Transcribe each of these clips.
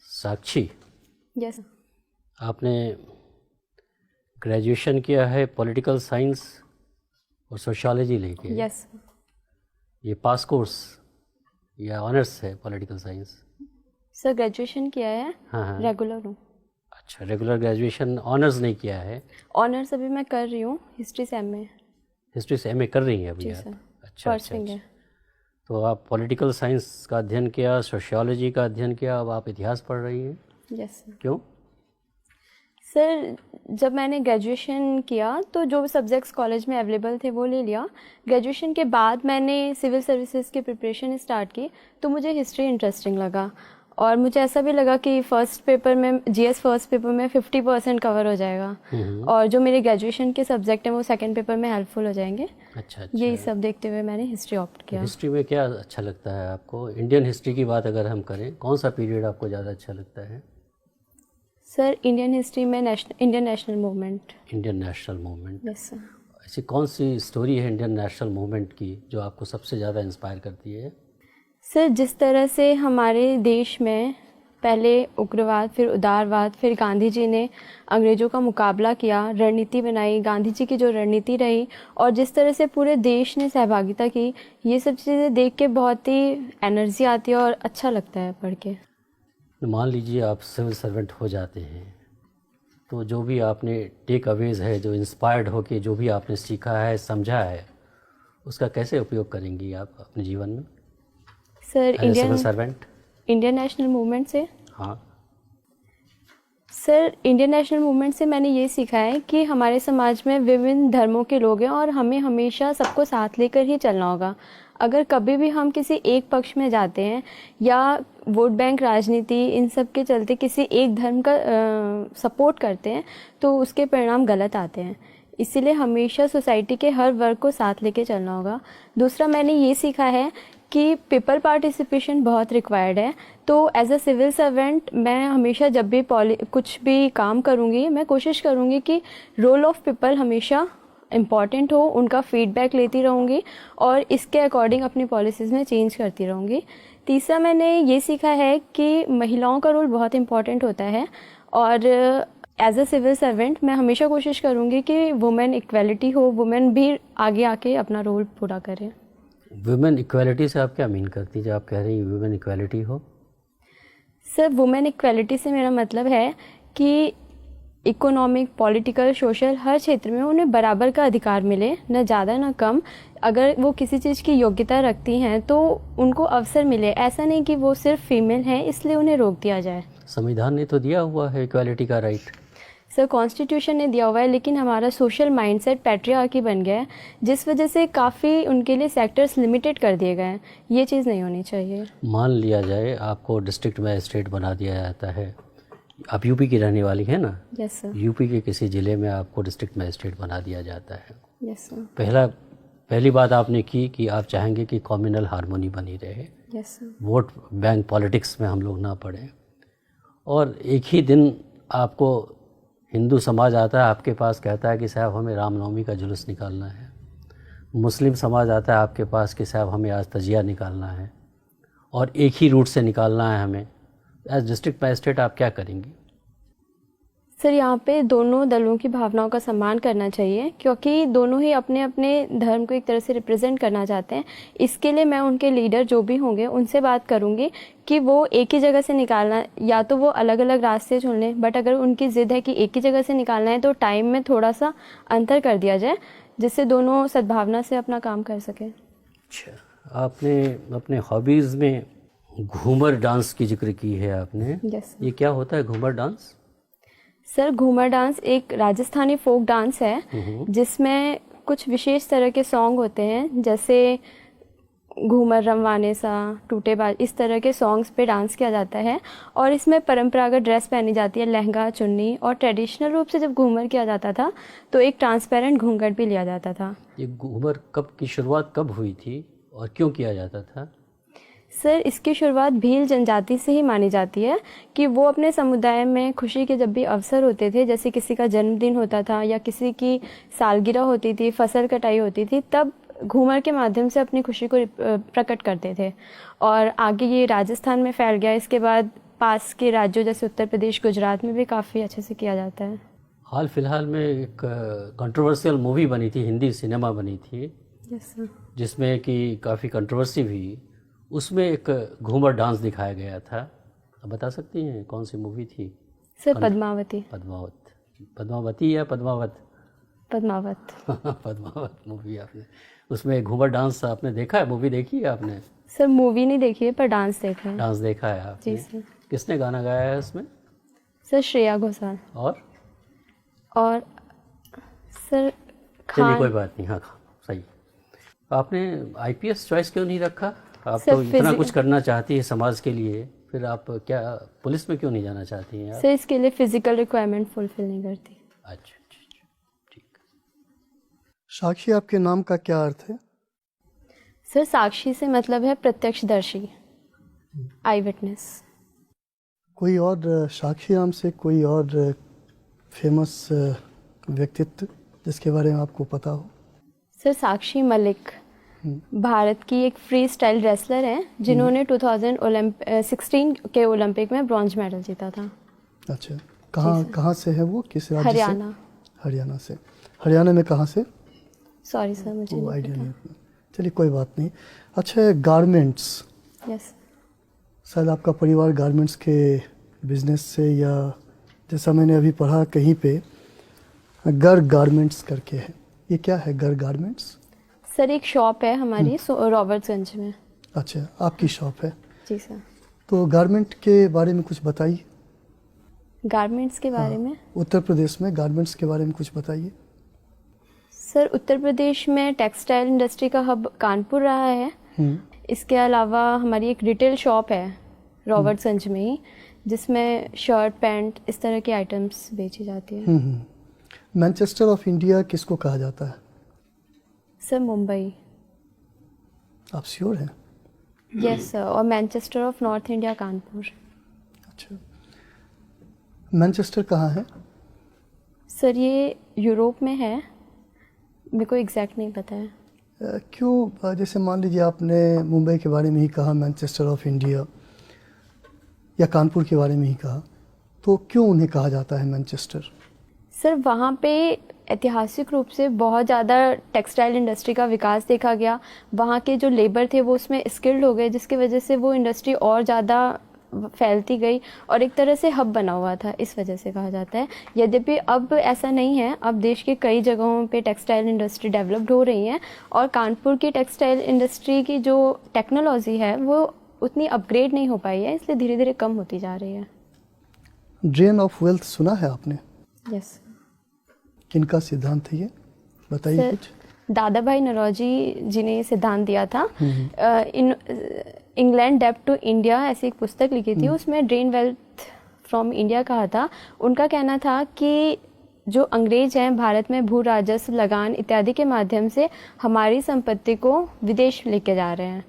साक्षी, yes आपने graduation किया है पॉलिटिकल साइंस और सोशियोलॉजी लेके। यस ये पास कोर्स या ऑनर्स है पॉलिटिकल साइंस? सर ग्रेजुएशन किया है। हाँ, रेगुलर हूँ। अच्छा, रेगुलर ग्रेजुएशन, ऑनर्स नहीं किया है? ऑनर्स अभी मैं कर रही हूँ, हिस्ट्री से एमए। हिस्ट्री से एमए कर रही हैं अभी जी आप? सर, अच्छा फर्स्ट अच्छा विंग है। अच्छा। तो आप पॉलिटिकल साइंस का अध्ययन किया, सोशियोलॉजी का अध्ययन किया, अब आप इतिहास पढ़ रही हैं, यस सर। क्यों? सर जब मैंने ग्रेजुएशन किया तो जो सब्जेक्ट्स कॉलेज में अवेलेबल थे वो ले लिया। ग्रेजुएशन के बाद मैंने सिविल सर्विसेज की प्रिपरेशन स्टार्ट की तो मुझे हिस्ट्री इंटरेस्टिंग लगा और मुझे ऐसा भी लगा कि फर्स्ट पेपर में जीएस फर्स्ट पेपर में 50% कवर हो जाएगा और जो मेरे ग्रेजुएशन के सब्जेक्ट हैं वो सेकंड पेपर में हेल्पफुल हो जाएंगे। अच्छा यही अच्छा। सब देखते हुए मैंने हिस्ट्री ऑप्ट किया। हिस्ट्री में क्या अच्छा लगता है आपको? इंडियन हिस्ट्री की बात अगर हम करें, कौन सा पीरियड आपको ज़्यादा अच्छा लगता है? सर इंडियन हिस्ट्री में Indian national movement. Indian national movement. Yes sir. ऐसी कौन सी स्टोरी है इंडियन नेशनल मूवमेंट की जो आपको सबसे ज़्यादा इंस्पायर करती है? सर जिस तरह से हमारे देश में पहले उग्रवाद, फिर उदारवाद, फिर गांधी जी ने अंग्रेज़ों का मुकाबला किया, रणनीति बनाई, गांधी जी की जो रणनीति रही और जिस तरह से पूरे देश ने सहभागिता की, ये सब चीज़ें देख के बहुत ही एनर्जी आती है और अच्छा लगता है पढ़ के। मान लीजिए आप सिविल सर्वेंट हो जाते हैं तो जो भी आपने टेक अवेज है, जो इंस्पायर्ड होके जो भी आपने सीखा है, समझा है, उसका कैसे उपयोग करेंगी आप अपने जीवन में sir as a civil servant? Indian national movement से? हाँ सर इंडियन नेशनल मूवमेंट से मैंने ये सीखा है कि हमारे समाज में विभिन्न धर्मों के लोग हैं और हमें हमेशा सबको साथ लेकर ही चलना होगा। अगर कभी भी हम किसी एक पक्ष में जाते हैं या वोट बैंक राजनीति इन सब के चलते किसी एक धर्म का सपोर्ट करते हैं तो उसके परिणाम गलत आते हैं। इसीलिए हमेशा सोसाइटी के हर वर्ग को साथ लेके चलना होगा। दूसरा मैंने ये सीखा है कि पीपल पार्टिसिपेशन बहुत रिक्वायर्ड है। तो एज अ सिविल सर्वेंट मैं हमेशा जब भी कुछ भी काम करूँगी मैं कोशिश करूँगी कि रोल ऑफ पीपल हमेशा इम्पॉर्टेंट हो, उनका फीडबैक लेती रहूँगी और इसके अकॉर्डिंग अपनी पॉलिसीज़ में चेंज करती रहूँगी। तीसरा मैंने ये सीखा है कि महिलाओं का रोल बहुत इम्पॉर्टेंट होता है और एज अ सिविल सर्वेंट मैं हमेशा कोशिश करूँगी कि वुमेन इक्वलिटी हो, वुमेन भी आगे आके अपना रोल पूरा करें। वुमेन इक्वालिटी से आप क्या मीन करती हैं जब आप कह रही हैं वुमेन इक्वालिटी हो? सर वुमेन इक्वलिटी से मेरा मतलब है कि इकोनॉमिक, पॉलिटिकल, सोशल हर क्षेत्र में उन्हें बराबर का अधिकार मिले, न ज़्यादा न कम। अगर वो किसी चीज़ की योग्यता रखती हैं तो उनको अवसर मिले, ऐसा नहीं कि वो सिर्फ फीमेल हैं इसलिए उन्हें रोक दिया जाए। संविधान ने तो दिया हुआ है इक्वालिटी का राइट। सर कॉन्स्टिट्यूशन ने दिया हुआ है लेकिन हमारा सोशल माइंडसेट पैट्रियार्की बन गया है जिस वजह से काफ़ी उनके लिए सेक्टर्स लिमिटेड कर दिए गए हैं। ये चीज़ नहीं होनी चाहिए। मान लिया जाए आपको डिस्ट्रिक्ट मजिस्ट्रेट बना दिया जाता है, आप यूपी की रहने वाली हैं ना? Yes sir. यूपी के किसी ज़िले में आपको डिस्ट्रिक्ट मजिस्ट्रेट बना दिया जाता है। Yes sir. पहली बात आपने की कि आप चाहेंगे कि कम्युनल हार्मोनी बनी रहे। Yes sir. Vote bank politics में हम लोग ना पड़े। और एक ही दिन आपको हिंदू समाज आता है आपके पास, कहता है कि साहब हमें रामनवमी का जुलूस निकालना है। मुस्लिम समाज आता है आपके पास कि साहब हमें आज तजिया निकालना है और एक ही रूट से निकालना है हमें। एज डिस्ट्रिक्ट मजिस्ट्रेट आप क्या करेंगी? सर यहाँ पे दोनों दलों की भावनाओं का सम्मान करना चाहिए क्योंकि दोनों ही अपने अपने धर्म को एक तरह से रिप्रेजेंट करना चाहते हैं। इसके लिए मैं उनके लीडर जो भी होंगे उनसे बात करूँगी कि वो एक ही जगह से निकालना, या तो वो अलग अलग रास्ते चुन लें, बट अगर उनकी ज़िद है कि एक ही जगह से निकालना है तो टाइम में थोड़ा सा अंतर कर दिया जाए जिससे दोनों सद्भावना से अपना काम कर सकें। अच्छा, आपने अपने हॉबीज़ में घूमर डांस की जिक्र की है आपने। यस। ये क्या होता है Ghoomar dance? Sir Ghoomar dance एक राजस्थानी फोक डांस है जिसमें कुछ विशेष तरह के सॉन्ग होते हैं जैसे घूमर रमवाने सा, टूटे बाज, इस तरह के सॉन्ग्स पे डांस किया जाता है और इसमें परंपरागत ड्रेस पहनी जाती है, लहंगा, चुन्नी, और ट्रेडिशनल रूप से जब घूमर किया जाता था तो एक ट्रांसपेरेंट घूंघट भी लिया जाता था। ये घूमर कब की शुरुआत कब हुई थी और क्यों किया जाता था? सर इसकी शुरुआत भील जनजाति से ही मानी जाती है कि वो अपने समुदाय में खुशी के जब भी अवसर होते थे, जैसे किसी का जन्मदिन होता था या किसी की सालगिरह होती थी, फसल कटाई होती थी, तब घूमर के माध्यम से अपनी खुशी को प्रकट करते थे और आगे ये राजस्थान में फैल गया। इसके बाद पास के राज्यों जैसे उत्तर प्रदेश, गुजरात में भी काफ़ी अच्छे से किया जाता है। हाल फिलहाल में एक कंट्रोवर्शियल मूवी बनी थी, हिंदी सिनेमा बनी थी, यस सर। जिसमें कि काफ़ी कंट्रोवर्सी हुई। उसमें एक घूमर डांस दिखाया गया था। आप बता सकती हैं कौन सी मूवी थी? सर पद्मावती। पद्मावती या पद्मावत? पद्मावत। पद्मावत मूवी आपने, उसमें घूमर डांस आपने देखा है? मूवी देखी है आपने? सर मूवी नहीं देखी है पर डांस देखा है। डांस देखा है आपने? जी सर। किसने गाना गाया है उसमें? सर श्रेया घोषाल। और सर चलिए कोई बात नहीं, हाँ सही। आपने आईपीएस चॉइस क्यों नहीं रखा? आप सर तो इतना कुछ करना चाहती है समाज के लिए, फिर आप क्या पुलिस में क्यों नहीं जाना चाहती हैं आप? सर इसके लिए फिजिकल रिक्वायरमेंट फुलफिल नहीं करती। अच्छा, ठीक। साक्षी आपके नाम का क्या अर्थ है? सर साक्षी से मतलब है प्रत्यक्षदर्शी, आई विटनेस। कोई और साक्षी नाम से कोई और फेमस व्यक्तित्व जिसके बारे में आपको पता हो? सर साक्षी मलिक भारत की एक फ्री स्टाइल रेसलर है जिन्होंने 2016 के ओलंपिक में ब्रॉन्ज मेडल जीता था। अच्छा, कहाँ से है वो, किस राज्य से? हरियाणा। हरियाणा से। हरियाणा में कहाँ से? सॉरी सर मुझे वो नहीं आइडिया पता। नहीं। चलिए कोई बात नहीं। अच्छा, गारमेंट्स, यस। शायद आपका परिवार गारमेंट्स के बिजनेस से, या जैसा मैंने अभी पढ़ा कहीं पे गर्ग गारमेंट्स करके है, ये क्या है गर्ग गारमेंट्स? सर एक शॉप है हमारी रॉबर्ट्सगंज में। अच्छा, आपकी शॉप है? जी सर। तो गारमेंट के बारे में कुछ बताइए। गारमेंट्स के बारे में? उत्तर प्रदेश में गारमेंट्स के बारे में कुछ बताइए। सर उत्तर प्रदेश में टेक्सटाइल इंडस्ट्री का हब कानपुर रहा है। इसके अलावा हमारी एक रिटेल शॉप है रॉबर्ट्सगंज में ही, जिसमें शर्ट पैंट इस तरह की आइटम्स बेची जाती है। मैनचेस्टर ऑफ इंडिया किसको कहा जाता है? सर मुंबई। आप श्योर हैं? Yes sir. और Manchester of north India Kanpur. अच्छा, मैनचेस्टर कहाँ है? सर ये यूरोप में है, मेरे को एग्जैक्ट नहीं पता है। क्यों, जैसे मान लीजिए आपने मुंबई के बारे में ही कहा, मैनचेस्टर ऑफ इंडिया, या कानपुर के बारे में ही कहा, तो क्यों उन्हें कहा जाता है मैनचेस्टर? सर वहाँ पे ऐतिहासिक रूप से बहुत ज़्यादा टेक्सटाइल इंडस्ट्री का विकास देखा गया। वहाँ के जो लेबर थे वो उसमें स्किल्ड हो गए, जिसकी वजह से वो इंडस्ट्री और ज़्यादा फैलती गई और एक तरह से हब बना हुआ था, इस वजह से कहा जाता है। यद्यपि अब ऐसा नहीं है, अब देश के कई जगहों पे टेक्सटाइल इंडस्ट्री डेवलप्ड हो रही है और कानपुर की टेक्सटाइल इंडस्ट्री की जो टेक्नोलॉजी है वो उतनी अपग्रेड नहीं हो पाई है, इसलिए धीरे धीरे कम होती जा रही है। ड्रेन ऑफ वेल्थ सुना है आपने? यस। किनका सिद्धांत है ये, बताइए कुछ। दादा भाई नौरोजी जी ने ये सिद्धांत दिया था। इंग्लैंड डेब्ट टू इंडिया ऐसी एक पुस्तक लिखी थी, उसमें ड्रेन वेल्थ फ्रॉम इंडिया कहा था। उनका कहना था कि जो अंग्रेज हैं भारत में भू राजस्व, लगान इत्यादि के माध्यम से हमारी संपत्ति को विदेश लेके जा रहे हैं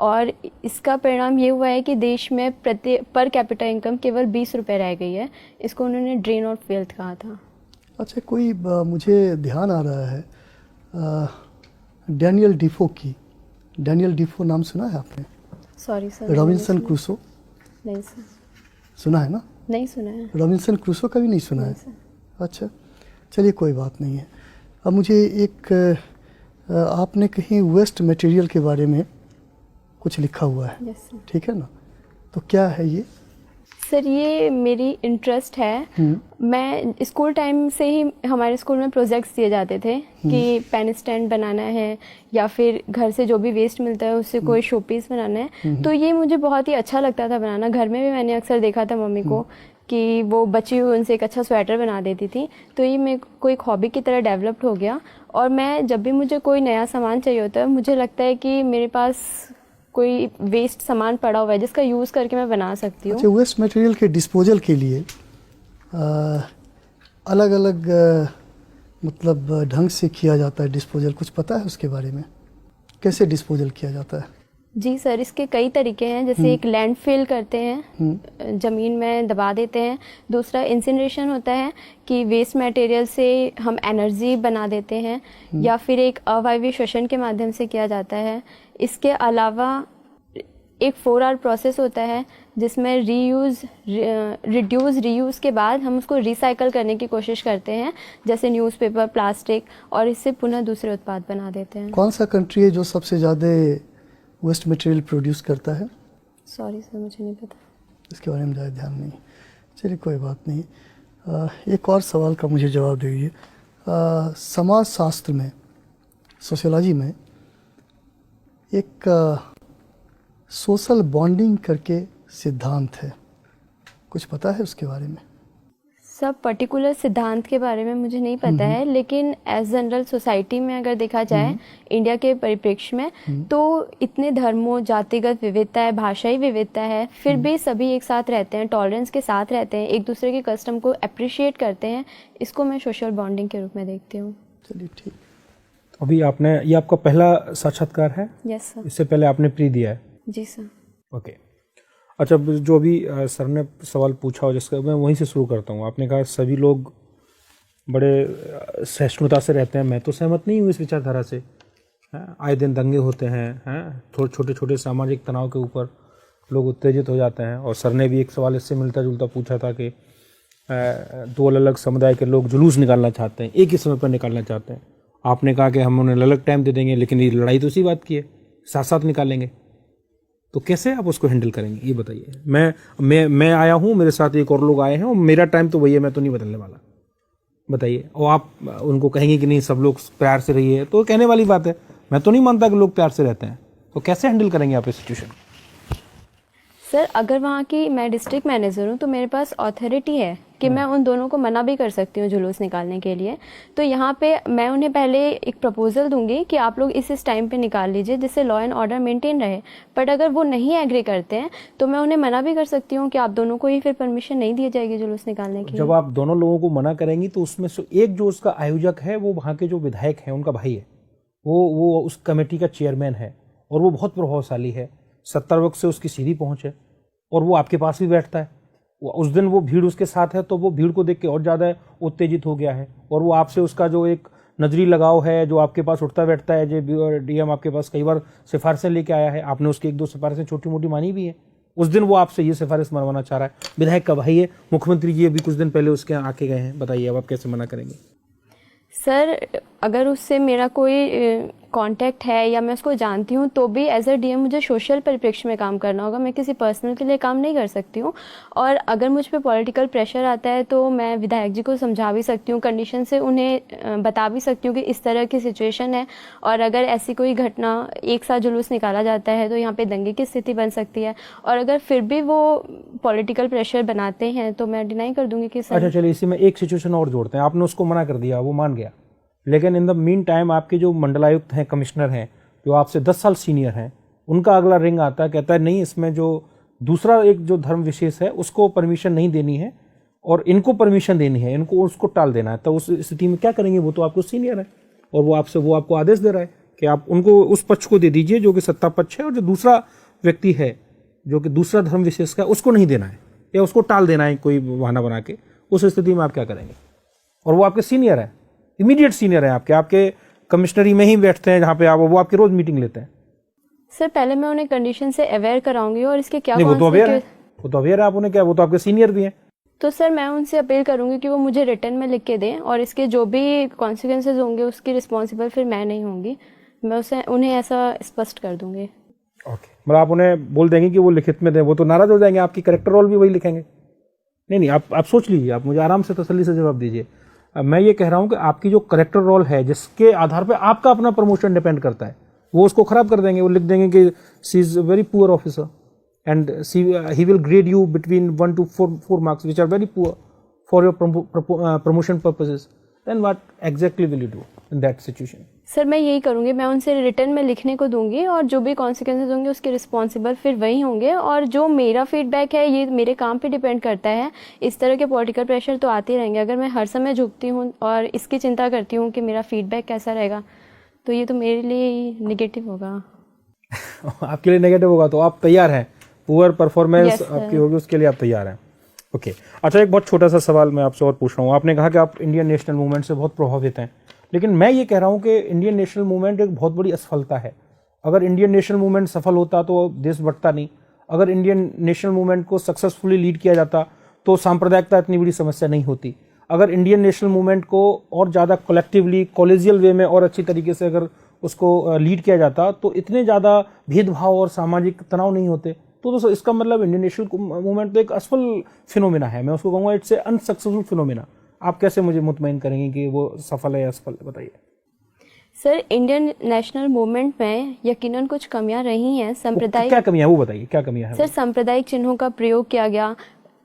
और इसका परिणाम ये हुआ है कि देश में पर कैपिटा इनकम केवल 20 रुपये रह गई है। इसको उन्होंने ड्रेन ऑफ वेल्थ कहा था। अच्छा, कोई मुझे ध्यान आ रहा है डैनियल डिफो की। डैनियल डिफो नाम सुना है आपने? Sorry sir. Robinson Crusoe? नहीं सर। सुना है ना? नहीं सुना है। रॉबिन्सन क्रूसो का भी नहीं सुना है? अच्छा, चलिए कोई बात नहीं है। अब मुझे एक आपने कहीं वेस्ट मटेरियल के बारे में कुछ लिखा हुआ है। Yes sir. ठीक है ना, तो क्या है ये? सर ये मेरी इंटरेस्ट है। मैं स्कूल टाइम से ही हमारे स्कूल में प्रोजेक्ट्स दिए जाते थे कि पेन स्टैंड बनाना है या फिर घर से जो भी वेस्ट मिलता है उससे कोई शो पीस बनाना है। तो ये मुझे बहुत ही अच्छा लगता था बनाना। घर में भी मैंने अक्सर देखा था मम्मी को कि वो बची हुई उनसे एक अच्छा स्वेटर बना देती थी। तो ये मेरे को एक हॉबी की तरह डेवलप्ड हो गया और मैं जब भी मुझे कोई नया सामान चाहिए होता है, मुझे लगता है कि मेरे पास कोई वेस्ट सामान पड़ा हुआ है जिसका यूज़ करके मैं बना सकती हूँ। अच्छा, वेस्ट मटेरियल के डिस्पोजल के लिए अलग अलग मतलब ढंग से किया जाता है डिस्पोजल, कुछ पता है उसके बारे में? कैसे डिस्पोजल किया जाता है? जी सर, इसके कई तरीके हैं। जैसे एक लैंडफिल करते हैं, ज़मीन में दबा देते हैं। दूसरा इंसिनरेशन होता है कि वेस्ट मटेरियल से हम एनर्जी बना देते हैं, या फिर एक अवायवीय श्वसन के माध्यम से किया जाता है। इसके अलावा एक 4 आवर प्रोसेस होता है जिसमें रिड्यूस रीयूज़ के बाद हम उसको रिसाइकल करने की कोशिश करते हैं, जैसे न्यूज़पेपर, प्लास्टिक, और इससे पुनः दूसरे उत्पाद बना देते हैं। कौन सा कंट्री है जो सबसे ज़्यादा वेस्ट मटेरियल प्रोड्यूस करता है? सॉरी सर, मुझे नहीं पता, इसके बारे में ज़्यादा ध्यान नहीं। चलिए कोई बात नहीं। एक और सवाल का मुझे जवाब दीजिए। समाज शास्त्र में, सोशियोलॉजी में एक सोशल बॉन्डिंग करके सिद्धांत है, कुछ पता है उसके बारे में? सब पर्टिकुलर सिद्धांत के बारे में मुझे नहीं पता है, लेकिन एज जनरल सोसाइटी में अगर देखा जाए इंडिया के परिप्रेक्ष्य में, तो इतने धर्मों, जातिगत विविधता है, भाषाई विविधता है, फिर भी सभी एक साथ रहते हैं, टॉलरेंस के साथ रहते हैं, एक दूसरे के कस्टम को अप्रिशिएट करते हैं। इसको मैं सोशल बॉन्डिंग के रूप में देखती हूँ। चलिए ठीक। अभी आपने, ये आपका पहला साक्षात्कार है? Yes sir. इससे पहले आपने प्री दिया है? जी सर। ओके। अच्छा, जो अभी सर ने सवाल पूछा, जिसका मैं वहीं से शुरू करता हूँ। आपने कहा सभी लोग बड़े सहिष्णुता से रहते हैं। मैं तो सहमत नहीं हूँ इस विचारधारा से। आए दिन दंगे होते हैं, थोड़े छोटे छोटे सामाजिक तनाव के ऊपर लोग उत्तेजित हो जाते हैं। और सर ने भी एक सवाल इससे मिलता जुलता पूछा था कि 2 अलग अलग समुदाय के लोग जुलूस निकालना चाहते हैं, एक ही समय पर निकालना चाहते हैं। आपने कहा कि हम उन्हें अलग टाइम दे देंगे, लेकिन ये लड़ाई तो उसी बात की है, साथ साथ निकालेंगे। तो कैसे आप उसको हैंडल करेंगे, ये बताइए। मैं आया हूँ, मेरे साथ एक और लोग आए हैं, और मेरा टाइम तो वही है, मैं तो नहीं बदलने वाला। बताइए। और आप उनको कहेंगे कि नहीं सब लोग प्यार से रहिए, तो कहने वाली बात है। मैं तो नहीं मानता कि लोग प्यार से रहते हैं। तो कैसे हैंडल करेंगे आप इस सिचुएशन? सर, अगर वहाँ की मैं डिस्ट्रिक्ट मैनेजर हूँ तो मेरे पास अथॉरिटी है कि मैं उन दोनों को मना भी कर सकती हूँ जुलूस निकालने के लिए। तो यहाँ पे मैं उन्हें पहले एक प्रपोजल दूंगी कि आप लोग इस टाइम पे निकाल लीजिए, जिससे लॉ एंड ऑर्डर मेंटेन रहे। बट अगर वो नहीं एग्री करते हैं तो मैं उन्हें मना भी कर सकती हूँ कि आप दोनों को ही फिर परमिशन नहीं दी जाएगी जुलूस निकालने की। जब आप दोनों लोगों को मना करेंगी तो उसमें से एक जो उसका आयोजक है, वो वहाँ के जो विधायक हैं उनका भाई है, वो उस कमेटी का चेयरमैन है, और वो बहुत प्रभावशाली है। 70 वर्ष से उसकी सीधी पहुँच है, और वो आपके पास भी बैठता है। उस दिन वो भीड़ उसके साथ है, तो वो भीड़ को देख के और ज़्यादा उत्तेजित हो गया है, और वो आपसे उसका जो एक नजरी लगाव है, जो आपके पास उठता बैठता है। जो डीएम आपके पास कई बार सिफारिशें लेके आया है, आपने उसकी 1-2 सिफारिशें छोटी मोटी मानी भी है। उस दिन वो आपसे ये सिफारिश मनवाना चाह रहा है। विधायक का भाई है, मुख्यमंत्री जी अभी कुछ दिन पहले उसके यहाँ आके गए हैं। बताइए अब आप कैसे मना करेंगे? सर, अगर उससे मेरा कोई कांटेक्ट है या मैं उसको जानती हूँ, तो भी एज अ डीएम मुझे सोशल परिप्रेक्ष्य में काम करना होगा। मैं किसी पर्सनल के लिए काम नहीं कर सकती हूँ। और अगर मुझ पे पॉलिटिकल प्रेशर आता है तो मैं विधायक जी को समझा भी सकती हूँ, कंडीशन से उन्हें बता भी सकती हूँ कि इस तरह की सिचुएशन है, और अगर ऐसी कोई घटना, एक साथ जुलूस निकाला जाता है तो यहाँ पे दंगे की स्थिति बन सकती है। और अगर फिर भी वो पॉलिटिकल प्रेशर बनाते हैं तो मैं डिनाई कर दूंगी कि सर। अच्छा, चलिए इसी में एक सिचुएशन और जोड़ते हैं। आपने उसको मना कर दिया, वो मान गया, लेकिन इन द मीन टाइम आपके जो मंडलायुक्त हैं, कमिश्नर हैं, जो आपसे 10 साल सीनियर हैं, उनका अगला रिंग आता है, कहता है नहीं, इसमें जो दूसरा एक जो धर्म विशेष है उसको परमिशन नहीं देनी है और इनको परमिशन देनी है, इनको उसको टाल देना है। तो उस स्थिति में क्या करेंगे? वो तो आपको सीनियर है और वो आपको आदेश दे रहा है कि आप उनको उस पक्ष को दे दीजिए जो कि सत्ता पक्ष है, और जो दूसरा व्यक्ति है जो कि दूसरा धर्म विशेष का, उसको नहीं देना है या उसको टाल देना है कोई बहाना बना के। उस स्थिति में आप क्या करेंगे? और वो आपके सीनियर है, इमीडिएट सीनियर है, आपके कमिश्नरी में ही बैठते हैं जहाँ पे वो आपकी रोज मीटिंग लेते हैं। सर, पहले मैं उन्हें कंडीशन से अवेयर कराऊंगी और इसके क्या, नहीं, वो तो अवेयर है, आप उन्हें क्या, वो तो आपके सीनियर भी हैं। तो सर मैं उनसे अपील करूंगी कि वो मुझे रिटर्न में लिख के दें, और इसके जो भी कॉन्सिक्वेंसेज होंगे उसकी रिस्पॉन्सिबल फिर मैं नहीं होंगी। मैं उन्हें ऐसा स्पष्ट कर दूंगी। ओके, मतलब आप उन्हें बोल देंगे कि वो लिखित में दें, वो तो नाराज हो जाएंगे, आपकी करेक्टर रोल भी वही लिखेंगे। नहीं, आप सोच लीजिए, आप मुझे आराम से तसल्ली से जवाब दीजिए। मैं ये कह रहा हूँ कि आपकी जो करेक्टर रोल है, जिसके आधार पे आपका अपना प्रमोशन डिपेंड करता है, वो उसको खराब कर देंगे। वो लिख देंगे कि C is very poor officer and he will grade you between 1 to 4 marks which are very poor for your promotion purposes. Then what exactly will you do in that situation? Sir मैं यही करूँगी, मैं उनसे return में लिखने को दूंगी, और जो भी कॉन्सिक्वेंसेज होंगे उसके रिस्पॉन्सिबल फिर वही होंगे। और जो मेरा फीडबैक है ये मेरे काम पे डिपेंड करता है। इस तरह के पॉलिटिकल प्रेशर तो आते रहेंगे। अगर मैं हर समय झुकती हूँ और इसकी चिंता करती हूँ कि मेरा फीडबैक कैसा रहेगा, तो ये तो मेरे लिए ही नेगेटिव होगा। आपके लिए नेगेटिव होगा, तो आप तैयार हैं, पुअर परफॉर्मेंस आपकी होगी, उसके लिए आप तैयार हैं। ओके, अच्छा, एक बहुत छोटा सा सवाल मैं आपसे और पूछ रहा हूँ। आपने कहा कि आप इंडियन नेशनल मूवमेंट से बहुत प्रभावित हैं, लेकिन मैं ये कह रहा हूँ कि इंडियन नेशनल मूवमेंट एक बहुत बड़ी असफलता है। अगर इंडियन नेशनल मूवमेंट सफल होता तो देश बढ़ता नहीं, अगर इंडियन नेशनल मूवमेंट को सक्सेसफुली लीड किया जाता तो सांप्रदायिकता इतनी बड़ी समस्या नहीं होती, अगर इंडियन नेशनल मूवमेंट को और ज़्यादा कलेक्टिवली कॉलेजियल वे में और अच्छी तरीके से अगर उसको लीड किया जाता तो इतने ज़्यादा भेदभाव और सामाजिक तनाव नहीं होते। तो दोस्तों इसका मतलब इंडियन नेशनल मूवमेंट तो एक असफल फिनोमिना है, मैं उसको कहूँगा इट्स ए अनसक्सेसफुल फिनोमिना। आप कैसे मुझे मुतमईन करेंगे कि वो सफल है या असफल, बताइए। सर, इंडियन नेशनल मूवमेंट में यकीनन कुछ कमियां रही हैं। सांप्रदायिक, क्या कमियां है वो बताइए, क्या कमियां है? सर, सांप्रदायिक चिन्हों का प्रयोग किया गया,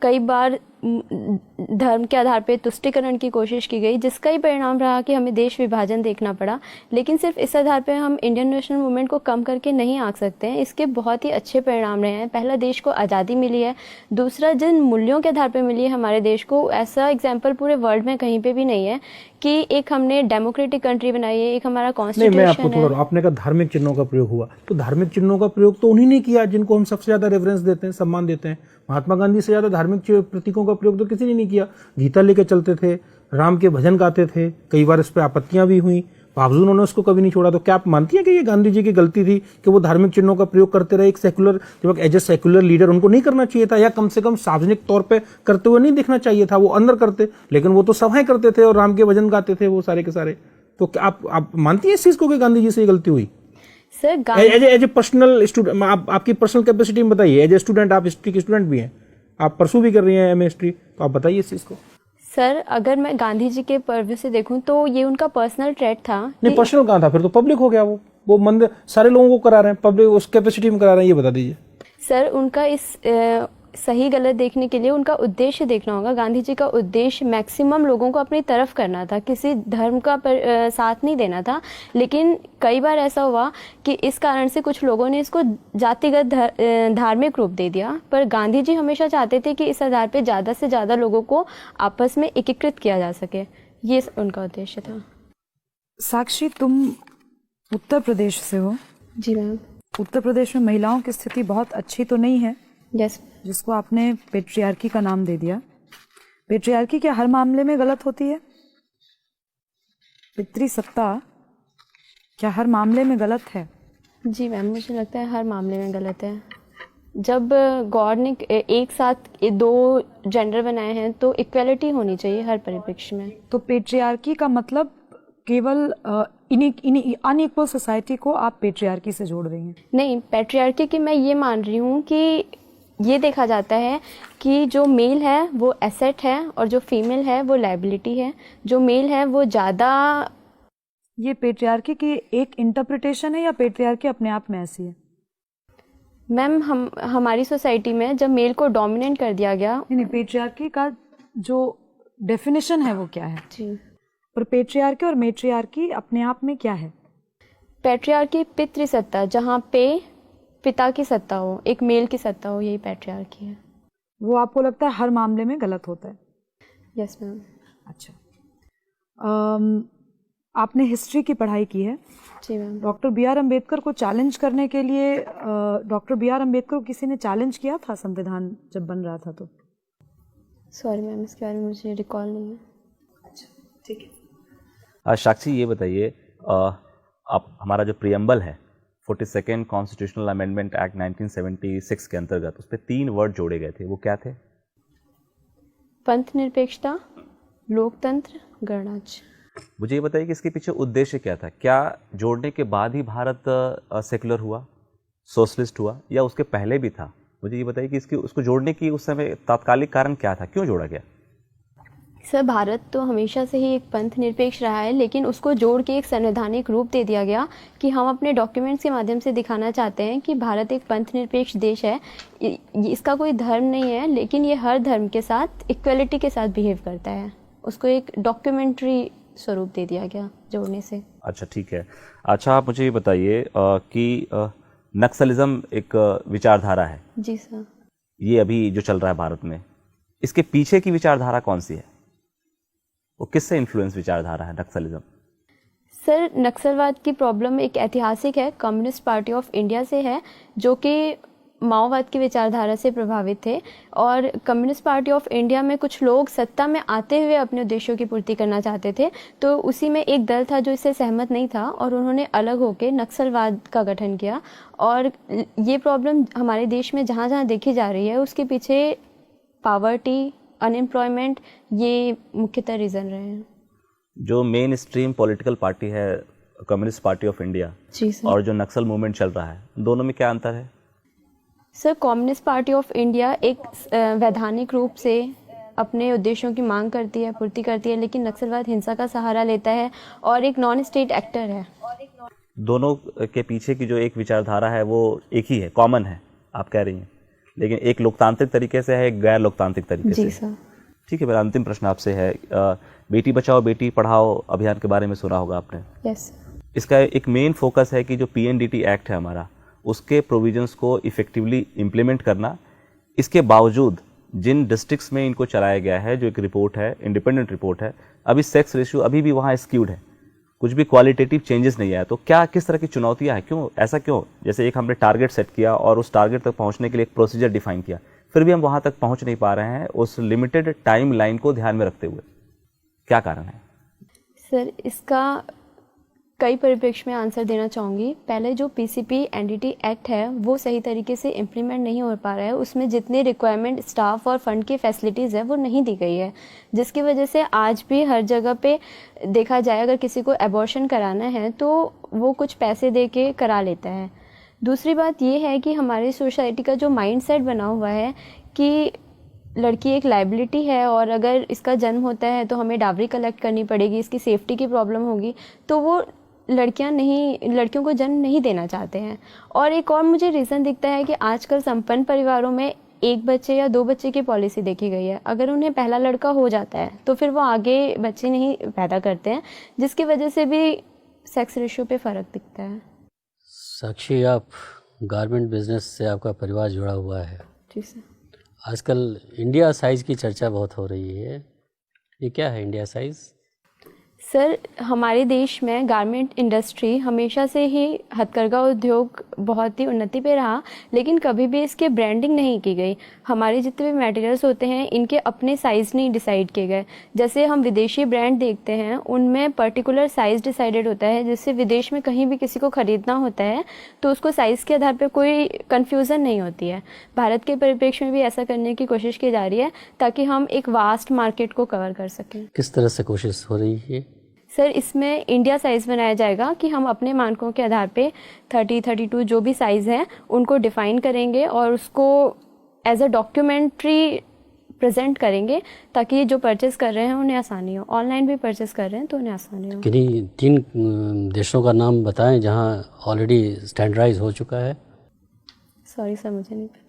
कई बार धर्म के आधार पर तुष्टीकरण की कोशिश की गई, जिसका ही परिणाम रहा कि हमें देश विभाजन देखना पड़ा। लेकिन सिर्फ इस आधार पर हम इंडियन नेशनल मूवमेंट को कम करके नहीं आंक सकते हैं। इसके बहुत ही अच्छे परिणाम रहे हैं। पहला, देश को आज़ादी मिली है। दूसरा, जिन मूल्यों के आधार पर मिली है हमारे देश को, ऐसा एग्जाम्पल पूरे वर्ल्ड में कहीं पर भी नहीं है कि एक हमने डेमोक्रेटिक कंट्री बनाई है, एक हमारा कॉन्स्टिट्यूशन है। मैं आपको थोड़ा, आपने कहा धार्मिक चिन्हों का प्रयोग हुआ, तो धार्मिक चिन्हों का प्रयोग तो उन्हीं ने किया जिनको हम सबसे ज्यादा रेफरेंस देते हैं, सम्मान देते हैं। महात्मा गांधी से ज्यादा धार्मिक प्रतीकों का प्रयोग तो किसी ने नहीं किया। गीता लेके चलते थे, राम के भजन गाते थे, कई बार इस पर आपत्तियां भी हुई, बावजूद उन्होंने उसको कभी नहीं छोड़ा। तो क्या आप मानती हैं कि ये गांधी जी की गलती थी कि वो धार्मिक चिन्हों का प्रयोग करते रहे? एक सेकुलर, जब एज ए सेकुलर लीडर उनको नहीं करना चाहिए था, या कम से कम सार्वजनिक तौर पे करते हुए नहीं देखना चाहिए था? वो अंदर करते, लेकिन वो तो सभाएं करते थे और राम के भजन गाते थे वो सारे के सारे। तो क्या आप मानती हैं इस चीज को कि गांधी जी से ये गलती हुई? Sir, as a personal student, आपकी पर्सनल कैपेसिटी में बताइए। एज ए स्टूडेंट, आप हिस्ट्री की स्टूडेंट भी हैं, आप परसू भी कर रही हैं एमए हिस्ट्री, तो आप बताइए इस चीज को। सर, अगर मैं गांधी जी के पर्व से देखूं तो ये उनका पर्सनल ट्रेट था। नहीं, पर्सनल कहाँ था? फिर तो पब्लिक हो गया। वो मंदिर सारे लोगों को करा रहे हैं, पब्लिक उस कैपेसिटी में करा रहे हैं, ये बता दीजिए। सर, उनका इस सही गलत देखने के लिए उनका उद्देश्य देखना होगा। गांधी जी का उद्देश्य मैक्सिमम लोगों को अपनी तरफ करना था, किसी धर्म का साथ नहीं देना था। लेकिन कई बार ऐसा हुआ कि इस कारण से कुछ लोगों ने इसको जातिगत धार्मिक रूप दे दिया। पर गांधी जी हमेशा चाहते थे कि इस आधार पर ज़्यादा से ज़्यादा लोगों को आपस में एकीकृत किया जा सके, ये उनका उद्देश्य था। साक्षी, तुम उत्तर प्रदेश से हो? जी मैम। उत्तर प्रदेश में महिलाओं की स्थिति बहुत अच्छी तो नहीं है, यस, जिसको आपने पेट्रियार्की का नाम दे दिया। पेट्रियार्की क्या हर मामले में गलत होती है? पितृसत्ता क्या हर मामले में गलत है? जी मैम, मुझे लगता है हर मामले में गलत है। जब गॉड ने एक साथ दो जेंडर बनाए हैं तो इक्वलिटी होनी चाहिए हर परिप्रेक्ष्य में। तो पेट्रियार्की का मतलब केवल अनइक्वल सोसाइटी को आप पेट्रियार्की से जोड़ रही हैं? नहीं, पेट्रियार्की की मैं ये मान रही हूँ कि ये देखा जाता है कि जो मेल है वो एसेट है और जो फीमेल है वो लायबिलिटी है। जो मेल है वो ज़्यादा। ये पेट्रियार्की की एक इंटरप्रिटेशन है या पेट्रियार्की अपने आप में ऐसी है? मैम, हमारी सोसाइटी में जब मेल को डोमिनेट कर दिया गया। नहीं, पेट्रियार्की का जो डेफिनेशन है वो क्या है? जी, और पेट्रियार्की और मेट्रियार्की अपने आप में क्या है? पेट्रियार्की पितृसत्ता, जहाँ पे पिता की सत्ता हो, एक मेल की सत्ता हो, यही पेट्रियार्की है। वो आपको लगता है हर मामले में गलत होता है? Yes ma'am. अच्छा, आपने हिस्ट्री की पढ़ाई की है? जी ma'am. Doctor B R Ambedkar को चैलेंज करने के लिए डॉक्टर बी आर अम्बेडकर को किसी ने चैलेंज किया था संविधान जब बन रहा था? तो सॉरी मैम, इसके बारे में मुझे रिकॉल नहीं है। अच्छा, ठीक है। साक्षी, ये बताइए, आप हमारा जो प्रियम्बल है 42nd कॉन्स्टिट्यूशनल अमेंडमेंट एक्ट 1976 के अंतर्गत उस पर 3 वर्ड जोड़े गए थे, वो क्या थे? पंथ निरपेक्षता, लोकतंत्र, गणराज्य। मुझे ये बताइए कि इसके पीछे उद्देश्य क्या था? क्या जोड़ने के बाद ही भारत सेकुलर हुआ, सोशलिस्ट हुआ, या उसके पहले भी था? मुझे ये बताइए कि उसको जोड़ने की उस समय तात्कालिक कारण क्या था, क्यों जोड़ा गया? सर, भारत तो हमेशा से ही एक पंथ निरपेक्ष रहा है, लेकिन उसको जोड़ के एक संवैधानिक रूप दे दिया गया कि हम अपने डॉक्यूमेंट्स के माध्यम से दिखाना चाहते हैं कि भारत एक पंथ निरपेक्ष देश है। इसका कोई धर्म नहीं है, लेकिन ये हर धर्म के साथ इक्वलिटी के साथ बिहेव करता है। उसको एक डॉक्यूमेंट्री स्वरूप दे दिया गया जोड़ने से। अच्छा, ठीक है। अच्छा, आप मुझे ये बताइए कि नक्सलिज्म एक विचारधारा है। जी सर। ये अभी जो चल रहा है भारत में, इसके पीछे की विचारधारा कौन सी है? वो किससे इन्फ्लुएंस विचारधारा है नक्सलिज्म? सर, नक्सलवाद की प्रॉब्लम एक ऐतिहासिक है, कम्युनिस्ट पार्टी ऑफ इंडिया से है, जो कि माओवाद की विचारधारा से प्रभावित थे और कम्युनिस्ट पार्टी ऑफ इंडिया में कुछ लोग सत्ता में आते हुए अपने उद्देश्यों की पूर्ति करना चाहते थे। तो उसी में एक दल था जो इससे सहमत नहीं था और उन्होंने अलग होकर नक्सलवाद का गठन किया। और ये प्रॉब्लम हमारे देश में जहाँ जहाँ देखी जा रही है उसके पीछे पावर्टी, अनएम्प्लॉयमेंट, ये मुख्यतः रीज़न रहे हैं। जो मेन स्ट्रीम पॉलिटिकल पार्टी है कम्युनिस्ट पार्टी ऑफ इंडिया जी सर। और जो नक्सल मूवमेंट चल रहा है, दोनों में क्या अंतर है? Sir, communist party of India एक वैधानिक रूप से अपने उद्देश्यों की मांग करती है, पूर्ति करती है, लेकिन नक्सलवाद हिंसा का सहारा लेता है और एक नॉन स्टेट एक्टर है। दोनों के पीछे की जो एक विचारधारा है वो एक ही है, कॉमन है, आप कह रही हैं, लेकिन एक लोकतांत्रिक तरीके से है, एक गैर लोकतांत्रिक तरीके से। जी सर। ठीक है, मेरा अंतिम प्रश्न आपसे है, बेटी बचाओ बेटी पढ़ाओ अभियान के बारे में सुना होगा आपने। यस। इसका एक मेन फोकस है कि जो PNDT एक्ट है हमारा, उसके प्रोविजंस को इफेक्टिवली इम्प्लीमेंट करना। इसके बावजूद जिन डिस्ट्रिक्ट्स में इनको चलाया गया है, जो एक रिपोर्ट है, इंडिपेंडेंट रिपोर्ट है, अभी सेक्स रेशियो अभी भी वहाँ स्क्यूड है, कुछ भी क्वालिटेटिव चेंजेस नहीं आया। तो क्या किस तरह की चुनौतियाँ हैं, क्यों ऐसा क्यों? जैसे एक हमने टारगेट सेट किया और उस टारगेट तक पहुँचने के लिए एक प्रोसीजर डिफाइन किया, फिर भी हम वहाँ तक पहुँच नहीं पा रहे हैं उस लिमिटेड टाइम लाइन को ध्यान में रखते हुए, क्या कारण है? सर, इसका कई परिप्रेक्ष्य में आंसर देना चाहूँगी। पहले जो PCP-NDT एक्ट है वो सही तरीके से इम्प्लीमेंट नहीं हो पा रहा है। उसमें जितने रिक्वायरमेंट स्टाफ और फंड की फैसिलिटीज़ है वो नहीं दी गई है, जिसकी वजह से आज भी हर जगह पे देखा जाए अगर किसी को एबॉर्शन कराना है तो वो कुछ पैसे दे के करा लेता है। दूसरी बात ये है कि हमारी सोसाइटी का जो माइंडसेट बना हुआ है कि लड़की एक लाइबिलिटी है और अगर इसका जन्म होता है तो हमें डावरी कलेक्ट करनी पड़ेगी, इसकी सेफ्टी की प्रॉब्लम होगी, तो वो लड़कियों को जन्म नहीं देना चाहते हैं। और एक और मुझे रीज़न दिखता है कि आजकल संपन्न परिवारों में 1 बच्चे या 2 बच्चे की पॉलिसी देखी गई है। अगर उन्हें पहला लड़का हो जाता है तो फिर वो आगे बच्चे नहीं पैदा करते हैं, जिसकी वजह से भी सेक्स रेशियो पे फ़र्क दिखता है। साक्षी, आप गारमेंट बिजनेस से आपका परिवार जुड़ा हुआ है। जी सर। आजकल इंडिया साइज़ की चर्चा बहुत हो रही है, ये क्या है इंडिया साइज़? सर, हमारे देश में गारमेंट इंडस्ट्री हमेशा से ही हथकरघा उद्योग बहुत ही उन्नति पे रहा, लेकिन कभी भी इसके ब्रांडिंग नहीं की गई। हमारे जितने भी मटेरियल्स होते हैं इनके अपने साइज़ नहीं डिसाइड किए गए। जैसे हम विदेशी ब्रांड देखते हैं उनमें पर्टिकुलर साइज़ डिसाइडेड होता है, जिससे विदेश में कहीं भी किसी को ख़रीदना होता है तो उसको साइज़ के आधार पर कोई कन्फ्यूज़न नहीं होती है। भारत के परिप्रेक्ष्य में भी ऐसा करने की कोशिश की जा रही है ताकि हम एक वास्ट मार्केट को कवर कर सकें। किस तरह से कोशिश हो रही है? सर, इसमें इंडिया साइज़ बनाया जाएगा कि हम अपने मानकों के आधार पे 30, 32 जो भी साइज़ हैं उनको डिफ़ाइन करेंगे और उसको एज अ डॉक्यूमेंट्री प्रेजेंट करेंगे ताकि जो परचेस कर रहे हैं उन्हें आसानी हो। ऑनलाइन भी परचेस कर रहे हैं तो उन्हें आसानी हो। किन्हीं 3 देशों का नाम बताएं जहां ऑलरेडी स्टैंडर्डाइज हो चुका है। सॉरी सर, मुझे नहीं पता।